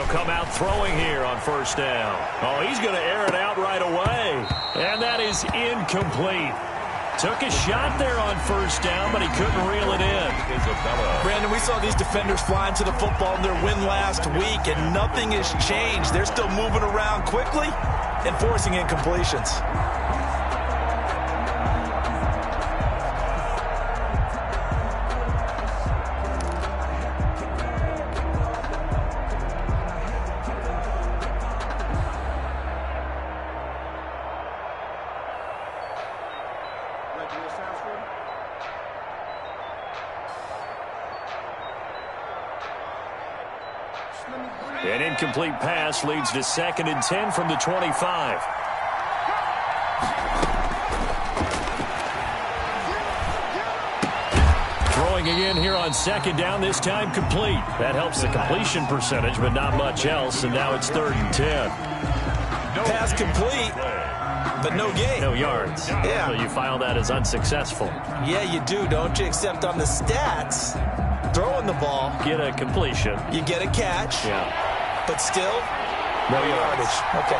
He'll come out throwing here on first down. Oh, he's going to air it out right away. And that is incomplete. Took a shot there on first down, but he couldn't reel it in. Brandon, we saw these defenders flying to the football in their win last week, and nothing has changed. They're still moving around quickly and forcing incompletions. An incomplete pass leads to 2nd and 10 from the 25. Throwing again here on 2nd down, this time complete. That helps the completion percentage, but not much else, and now it's 3rd and 10. Pass complete, but no gain. No yards. Yeah. So you file that as unsuccessful. Yeah, you do, don't you? Except on the stats, throwing the ball. Get a completion. You get a catch. Yeah. But still, no yardage. Okay.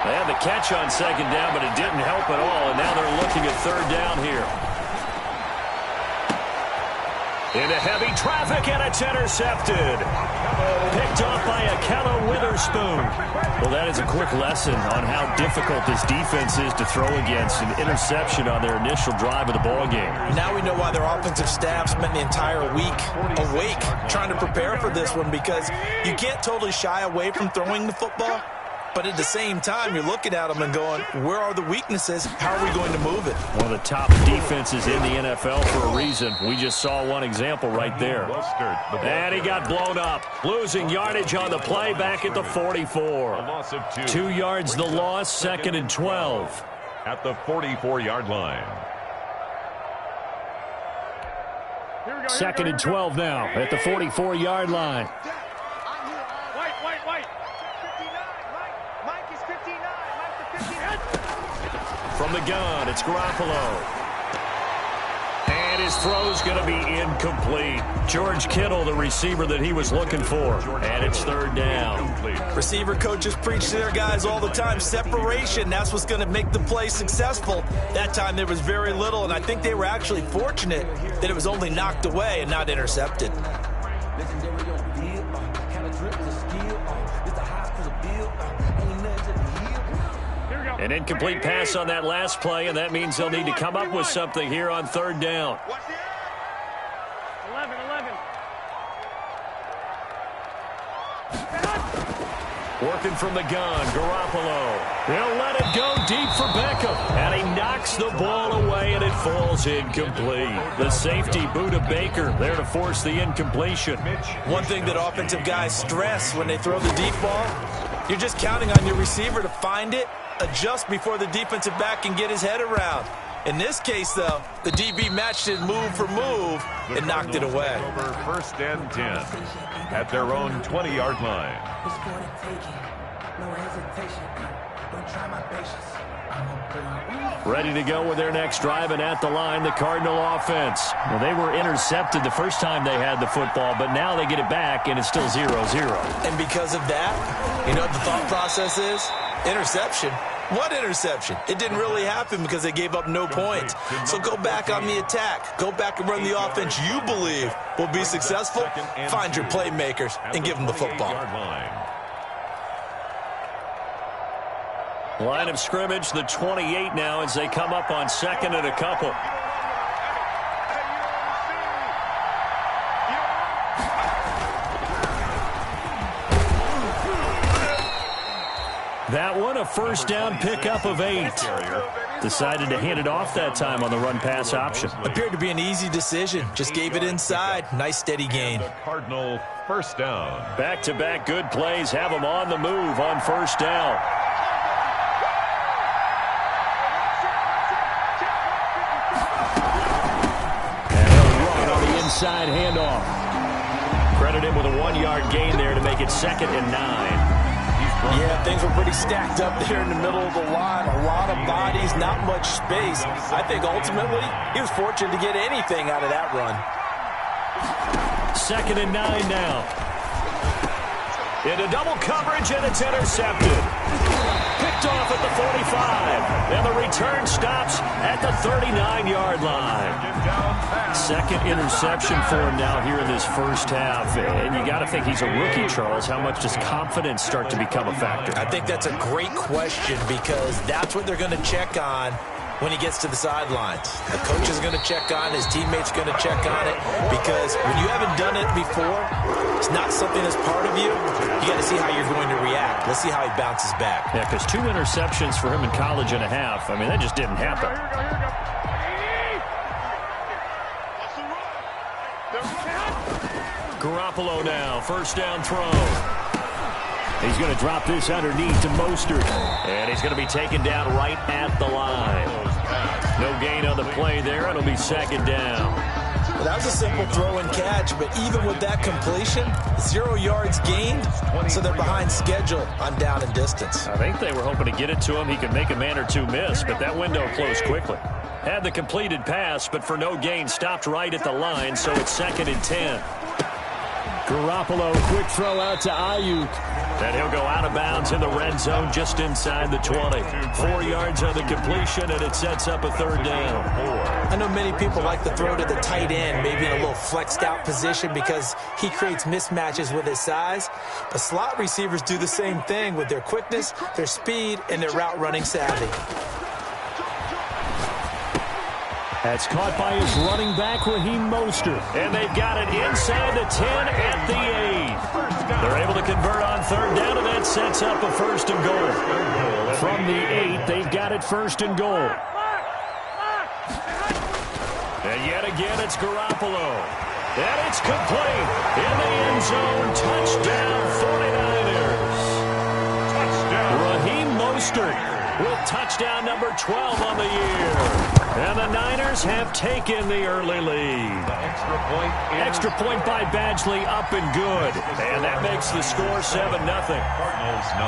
They had the catch on 2nd down, but it didn't help at all, and now they're looking at 3rd down here. Into heavy traffic, and it's intercepted. Picked off by Capellan Witherspoon. Well, that is a quick lesson on how difficult this defense is to throw against. An interception on their initial drive of the ballgame. Now we know why their offensive staff spent the entire week awake trying to prepare for this one, because you can't totally shy away from throwing the football. But at the same time, you're looking at them and going, where are the weaknesses? How are we going to move it? One of the top defenses in the NFL for a reason. We just saw one example right there. And he got blown up. Losing yardage on the play back at the 44. 2 yards the loss, 2nd and 12. At the 44-yard line. 2nd and 12 now at the 44-yard line. From the gun, it's Garoppolo. And his throw's going to be incomplete. George Kittle, the receiver that he was looking for. And it's 3rd down. Receiver coaches preach to their guys all the time. Separation, that's what's going to make the play successful. That time there was very little, and I think they were actually fortunate that it was only knocked away and not intercepted. An incomplete pass on that last play, and that means they'll need to come up with something here on 3rd down. 11. Working from the gun, Garoppolo. He'll let it go deep for Beckham. And he knocks the ball away, and it falls incomplete. The safety, Buda Baker, there to force the incompletion. One thing that offensive guys stress when they throw the deep ball, you're just counting on your receiver to find it, adjust before the defensive back can get his head around. In this case, though, the DB matched it move for move and knocked it away. Over 1st and 10 at their own 20-yard line. Ready to go with their next drive, and at the line, the Cardinal offense. Well, they were intercepted the first time they had the football, but now they get it back, and it's still 0-0. And because of that, you know what the thought process is? Interception. What interception? It didn't really happen because they gave up no points. So go back on the attack. Go back and run the offense you believe will be successful. Find your playmakers and give them the football. Line of scrimmage, the 28 now as they come up on 2nd and a couple. That one, a 1st down pickup of 8. Decided to hand it off that time on the run-pass option. Appeared to be an easy decision. Just gave it inside. Nice steady gain. Cardinal 1st down. Back-to-back good plays have them on the move on 1st down. And a run on the inside handoff. Credit him with a 1-yard gain there to make it 2nd and 9. Yeah, things were pretty stacked up there in the middle of the line. A lot of bodies, not much space. I think ultimately he was fortunate to get anything out of that run. 2nd and 9 now. Into double coverage, and it's intercepted. Picked off at the 45, and the return stops at the 39-yard line. Second interception for him now here in this first half, and you got to think he's a rookie, Charles. How much does confidence start to become a factor? I think that's a great question because that's what they're going to check on when he gets to the sidelines. The coach is going to check on, his teammates are going to check on it, because when you haven't done it before, it's not something that's part of you. You got to see how you're going to react. Let's see how he bounces back. Yeah, because 2 interceptions for him in college and a half, I mean, that just didn't happen. Garoppolo now, first down throw. He's going to drop this underneath to Mostert. And he's going to be taken down right at the line. No gain on the play there. It'll be second down. Well, that was a simple throw and catch, but even with that completion, 0 yards gained, so they're behind schedule on down and distance. I think they were hoping to get it to him. He could make a man or two miss, but that window closed quickly. Had the completed pass, but for no gain, stopped right at the line, so it's 2nd and 10. Garoppolo, quick throw out to Ayuk. And he'll go out of bounds in the red zone just inside the 20. 4 yards on the completion, and it sets up a third down. I know many people like to throw to the tight end, maybe in a little flexed out position because he creates mismatches with his size. But slot receivers do the same thing with their quickness, their speed, and their route running savvy. That's caught by his running back, Raheem Mostert. And they've got it inside the 10 at the 8. They're able to convert on third down, and that sets up a first and goal. From the 8, they've got it first and goal. And yet again, it's Garoppolo. And it's complete. In the end zone, touchdown 49ers. Touchdown. Raheem Mostert with touchdown number 12 on the year. And the Niners have taken the early lead. Extra point by Badgley, up and good. And that makes the score 7-0.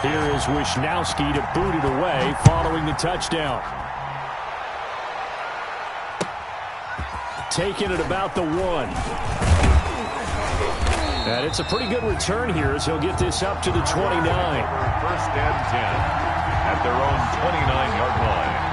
Here is Wisnowski to boot it away following the touchdown. Taking it about the 1. And it's a pretty good return here as he'll get this up to the 29. First and 10 at their own 29-yard line.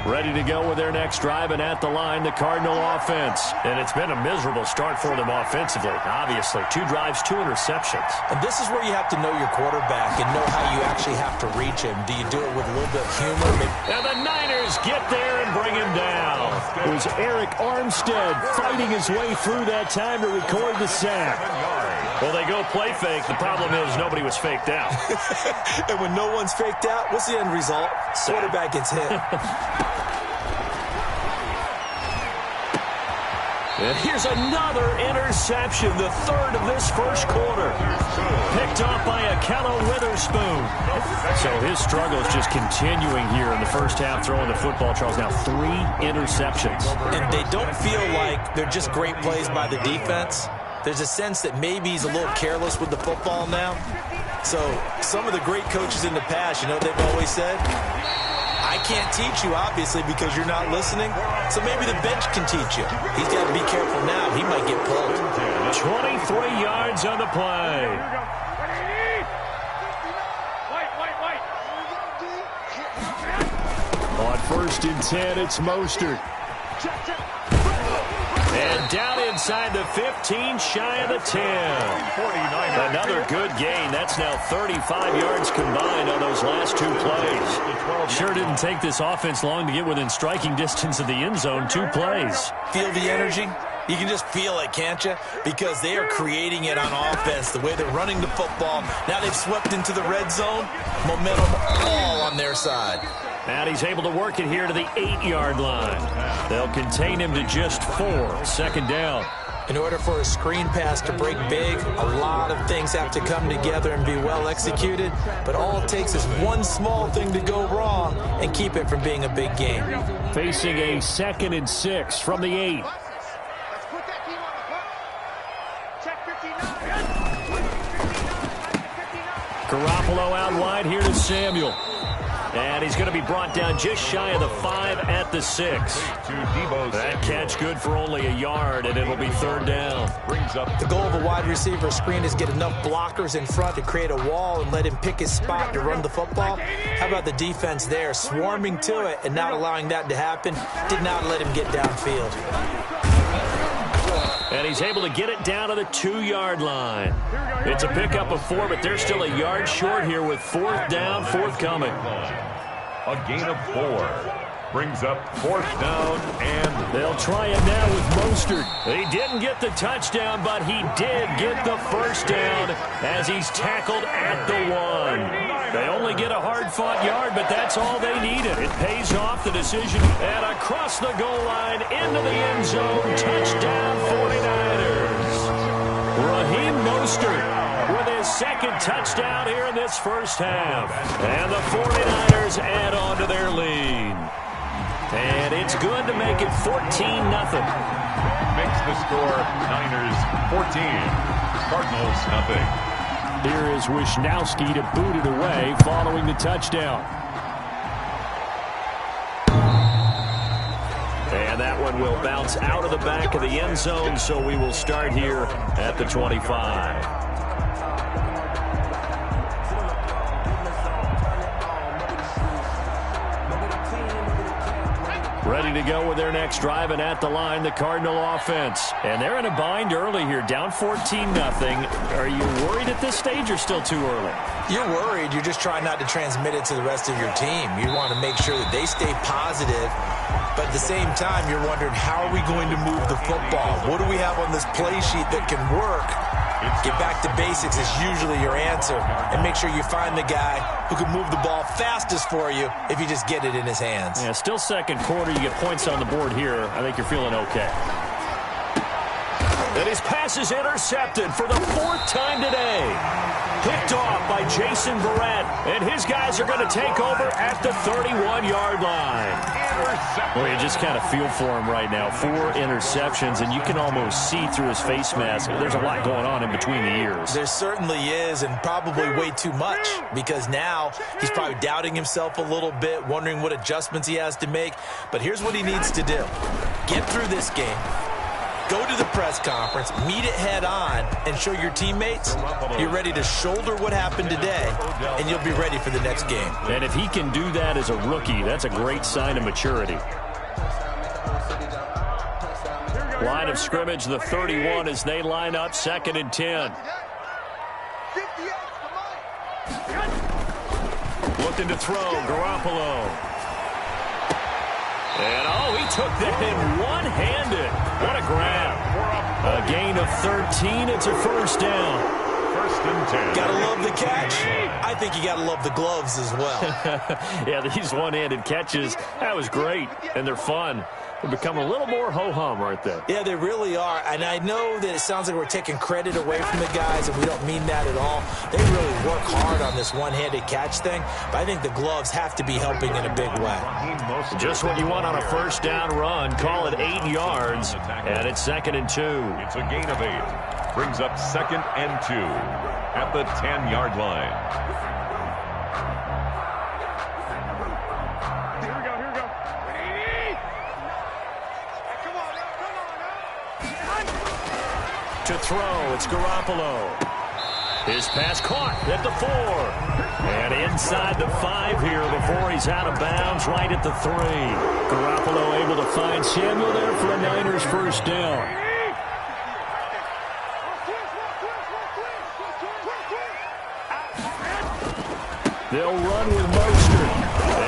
Ready to go with their next drive, and at the line, the Cardinal offense. And it's been a miserable start for them offensively. Obviously, 2 drives, 2 interceptions. And this is where you have to know your quarterback and know how you actually have to reach him. Do you do it with a little bit of humor? And the Niners get there and bring him down. It was Eric Armstead fighting his way through that time to record the sack. Well, they go play fake. The problem is nobody was faked out. And when no one's faked out, what's the end result? Quarterback gets hit. And here's another interception, the third of this first quarter. Picked off by Akello Witherspoon. So his struggle is just continuing here in the first half, throwing the football. Charles, now 3 interceptions. And they don't feel like they're just great plays by the defense. There's a sense that maybe he's a little careless with the football now. So some of the great coaches in the past, you know what they've always said? I can't teach you, obviously, because you're not listening. So maybe the bench can teach you. He's got to be careful now. He might get pulled. 23 yards on the play. On first and 10, it's Mostert. And down inside the 15, shy of the 10. Another good gain. That's now 35 yards combined on those last 2 plays. Sure didn't take this offense long to get within striking distance of the end zone. 2 plays. Feel the energy? You can just feel it, can't you? Because they are creating it on offense, the way they're running the football. Now they've swept into the red zone. Momentum all on their side. And he's able to work it here to the 8-yard line. They'll contain him to just 4. Second down. In order for a screen pass to break big, a lot of things have to come together and be well executed. But all it takes is one small thing to go wrong and keep it from being a big game. Facing a 2nd and 6 from the 8. Garoppolo out wide here to Samuel. And he's going to be brought down just shy of the 5 at the 6. That catch good for only a yard, and it'll be third down. The goal of a wide receiver screen is get enough blockers in front to create a wall and let him pick his spot to run the football. How about the defense there, swarming to it and not allowing that to happen? Did not let him get downfield. And he's able to get it down to the 2-yard line. It's a pickup of 4, but they're still a yard short here with fourth down forthcoming. A gain of 4. Brings up fourth down, and they'll try it now with Mostert. He didn't get the touchdown, but he did get the first down as he's tackled at the 1. They only get a hard-fought yard, but that's all they needed. It pays off the decision. And across the goal line, into the end zone, touchdown 49ers. Raheem Mostert with his second touchdown here in this first half. And the 49ers add on to their lead. And it's good to make it 14-0. Makes the score Niners 14, Cardinals nothing. Here is Wisnowski to boot it away following the touchdown. And that one will bounce out of the back of the end zone, so we will start here at the 25. Ready to go with their next drive, and at the line, the Cardinal offense. And they're in a bind early here, down 14-0. Are you worried at this stage or still too early? You're worried. You're just trying not to transmit it to the rest of your team. You want to make sure that they stay positive, but at the same time, you're wondering, how are we going to move the football? What do we have on this play sheet that can work? Get back to basics is usually your answer, and make sure you find the guy who can move the ball fastest for you if you just get it in his hands. Yeah, still second quarter. You get points on the board here. I think you're feeling okay. And his pass is intercepted for the 4th time today. Picked off by Jason Barrett, and his guys are going to take over at the 31-yard line. Well, you just kind of feel for him right now. 4 interceptions, and you can almost see through his face mask. There's a lot going on in between the ears. There certainly is, and probably way too much, because now he's probably doubting himself a little bit, wondering what adjustments he has to make. But here's what he needs to do. Get through this game. Go to the press conference, meet it head on, and show your teammates you're ready to shoulder what happened today, and you'll be ready for the next game. And if he can do that as a rookie, that's a great sign of maturity. Line of scrimmage, the 31, as they line up 2nd and 10. Looking to throw, Garoppolo. And, he took that in one-handed. What a grab. A gain of 13. It's a first down. 1st and 10. Gotta love the catch. I think you gotta love the gloves as well. Yeah, these one-handed catches, that was great. And they're fun. They're becoming a little more ho-hum, aren't they? Yeah, they really are. And I know that it sounds like we're taking credit away from the guys, and we don't mean that at all. They really work hard on this one-handed catch thing, but I think the gloves have to be helping in a big way. Just what you want on a first down run. Call it 8 yards, and it's 2nd and 2. It's a gain of 8. Brings up 2nd and 2 at the 10-yard line. To throw, it's Garoppolo. His pass caught at the 4. And inside the 5 here before he's out of bounds, right at the 3. Garoppolo able to find Samuel there for a Niners first down. They'll run with Mostert.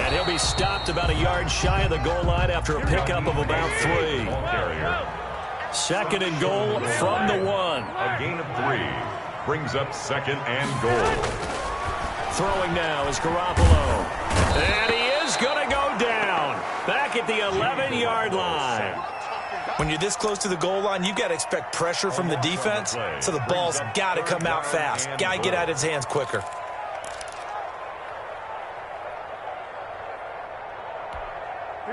And he'll be stopped about a yard shy of the goal line after a pickup of about 3. 2nd and goal from the 1. A gain of 3. Brings up 2nd and goal. Throwing now is Garoppolo. And he is going to go down. Back at the 11-yard line. When you're this close to the goal line, you've got to expect pressure from the defense, so the ball's got to come out fast. Got to get out of his hands quicker.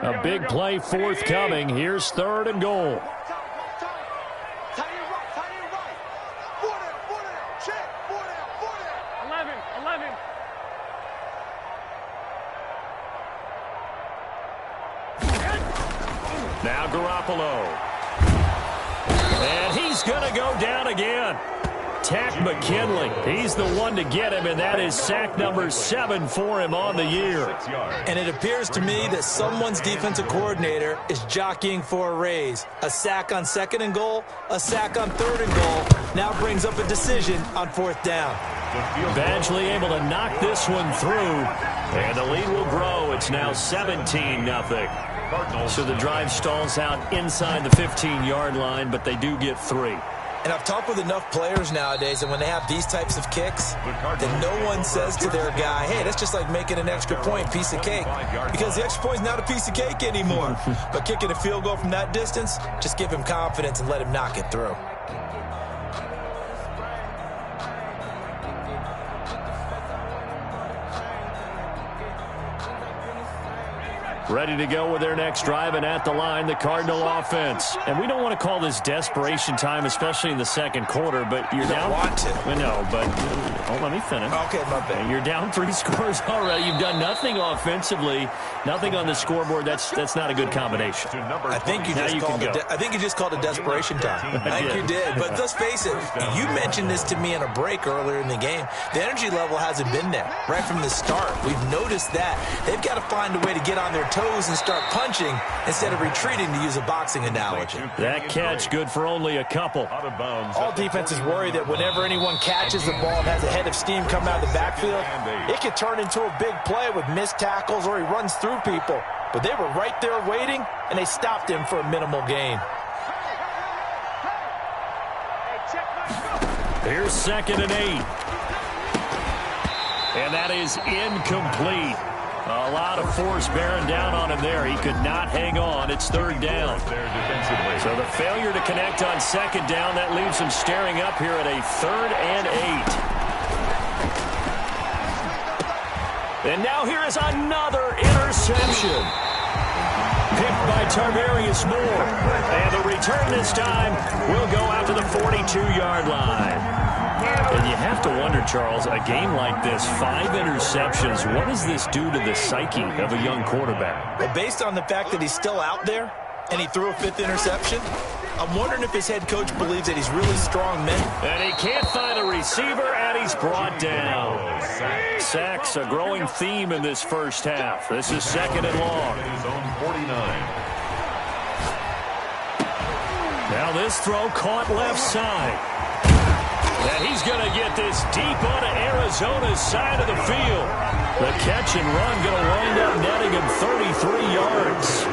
A big play forthcoming. Here's 3rd and goal. Now Garoppolo. And he's going to go down again. Tack McKinley. He's the one to get him, and that is sack number 7 for him on the year. And it appears to me that someone's defensive coordinator is jockeying for a raise. A sack on 2nd and goal, a sack on 3rd and goal. Now brings up a decision on 4th down. Badgley able to knock this one through, and the lead will grow. It's now 17-0. So the drive stalls out inside the 15-yard line, but they do get 3. And I've talked with enough players nowadays, and when they have these types of kicks, then no one says to their guy, hey, that's just like making an extra point, piece of cake. Because the extra point is not a piece of cake anymore. But kicking a field goal from that distance, just give him confidence and let him knock it through. Ready to go with their next drive, and at the line, the Cardinal offense. And we don't want to call this desperation time, especially in the second quarter, but you're down. Want to. No, but let me finish. Okay, my bad. You're down 3 scores already. You've done nothing offensively, nothing on the scoreboard. That's not a good combination. I think you just called it desperation time. I think you did. But let's face it, you mentioned this to me in a break earlier in the game. The energy level hasn't been there right from the start. We've noticed that. They've got to find a way to get on their toes and start punching instead of retreating, to use a boxing analogy. That catch good for only a couple. All defenses worry that whenever anyone catches the ball and has a head of steam come out of the backfield, it could turn into a big play with missed tackles or he runs through people. But they were right there waiting, and they stopped him for a minimal gain. Here's 2nd and 8. And that is incomplete. A lot of force bearing down on him there. He could not hang on. It's 3rd down. So the failure to connect on 2nd down, that leaves him staring up here at a 3rd and 8. And now here is another interception. Picked by Tarvarius Moore. And the return this time will go out to the 42-yard line. And you have to wonder, Charles, a game like this, 5 interceptions, what does this do to the psyche of a young quarterback? Well, based on the fact that he's still out there and he threw a 5th interception, I'm wondering if his head coach believes that he's really strong men. And he can't find a receiver, and he's brought down. Sacks, a growing theme in this first half. This is 2nd and long. Now this throw caught left side. And he's going to get this deep onto Arizona's side of the field. The catch and run going to wind up netting him 33 yards.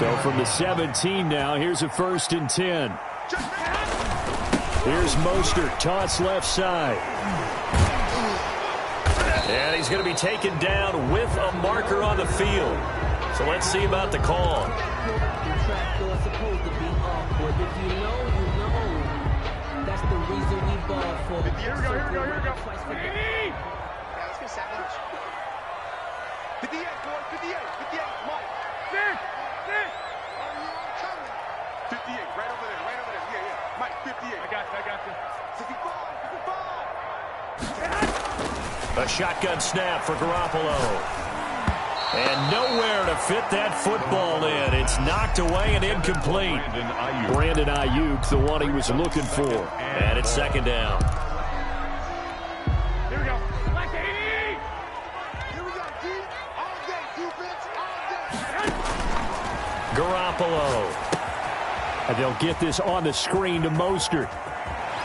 So from the 17 now, here's a 1st and 10. Here's Mostert, toss left side. And he's going to be taken down with a marker on the field. So let's see about the call. Here we go. Yeah, let's get sack lunch. 58, boy, 58, Mike. Nick! Are you coming? 58, right over there. Yeah. Mike, 58. I got you. 55. A shotgun snap for Garoppolo. And nowhere to fit that football in. It's knocked away and incomplete. Brandon Ayuk, the one he was looking for. And it's 2nd down. Here we go. Like 80. Here we go, D. All day, defense, all day. Garoppolo. And they'll get this on the screen to Mostert.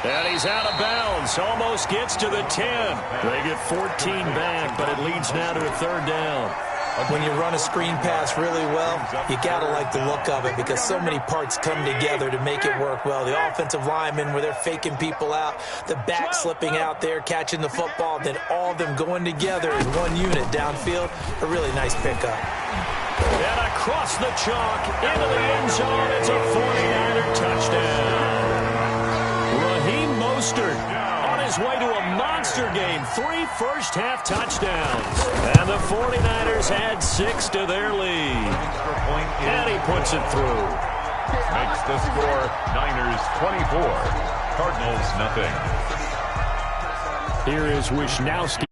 And he's out of bounds. Almost gets to the 10. They get 14 back, but it leads now to a 3rd down. When you run a screen pass really well, you got to like the look of it because so many parts come together to make it work well. The offensive linemen, where they're faking people out, the back slipping out there, catching the football, then all of them going together as one unit downfield. A really nice pickup. And across the chalk, into the end zone, it's a 49er touchdown. Raheem Mostert on his way to a monster game. 3 first-half touchdowns. And the 49ers add 6 to their lead. And he puts it through. Makes the score Niners 24, Cardinals nothing. Here is Wishnowski.